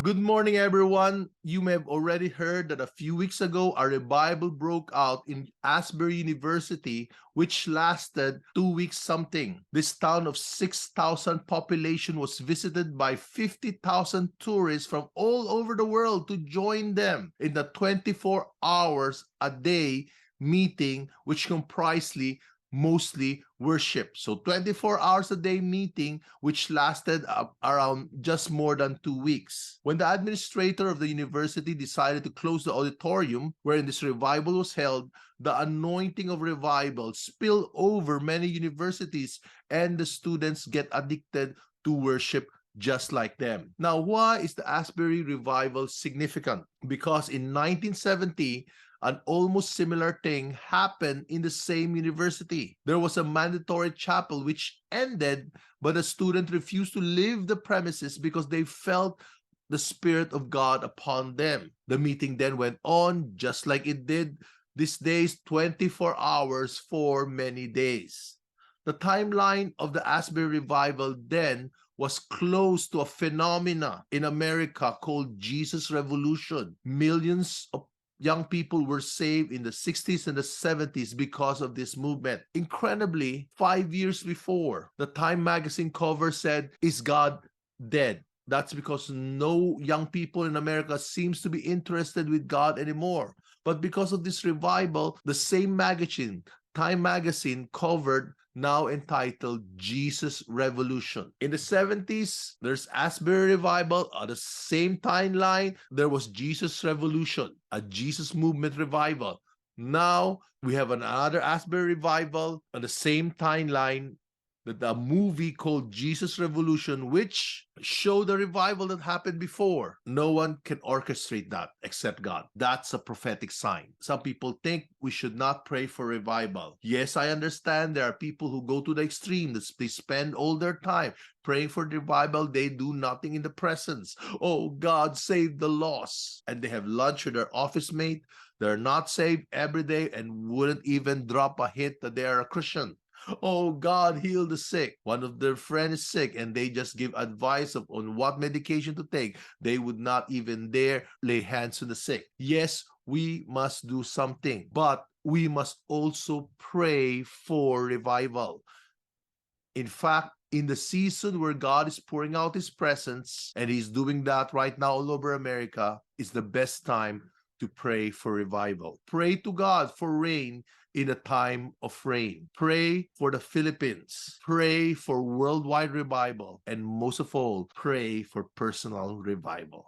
Good morning, everyone. You may have already heard that a few weeks ago, a revival broke out in Asbury University, which lasted 2 weeks something. This town of 6,000 population was visited by 50,000 tourists from all over the world to join them in the 24 hours a day meeting, which comprised mostly worship. So 24 hours a day meeting, which lasted around just more than 2 weeks. When the administrator of the university decided to close the auditorium wherein this revival was held, the anointing of revival spilled over many universities and the students get addicted to worship just like them. Now, why is the Asbury revival significant? Because in 1970, an almost similar thing happened in the same university. There was a mandatory chapel which ended, but the student refused to leave the premises because they felt the Spirit of God upon them. The meeting then went on just like it did these days, 24 hours for many days. The timeline of the Asbury revival then was close to a phenomena in America called Jesus Revolution. Millions of young people were saved in the 60s and the 70s because of this movement. Incredibly, 5 years before, the Time magazine cover said, "Is God dead?" That's because no young people in America seems to be interested with God anymore. But because of this revival, the same magazine, Time magazine, covered now entitled Jesus Revolution. In the 70s, there's Asbury Revival. On the same timeline, there was Jesus Revolution, a Jesus movement revival. Now, we have another Asbury Revival on the same timeline, the movie called Jesus Revolution, which showed the revival that happened before. No one can orchestrate that except God. That's a prophetic sign. Some people think we should not pray for revival. Yes, I understand there are people who go to the extreme. They spend all their time praying for revival. They do nothing in the presence. Oh, God, save the lost. And they have lunch with their office mate. They're not saved every day and wouldn't even drop a hint that they are a Christian. Oh, God, heal the sick. One of their friends is sick and they just give advice on what medication to take. They would not even dare lay hands on the sick. Yes, we must do something, but we must also pray for revival. In fact, in the season where God is pouring out his presence, and he's doing that right now all over America, is the best time to pray for revival. Pray to God for rain in a time of rain. Pray for the Philippines. Pray for worldwide revival. And most of all, pray for personal revival.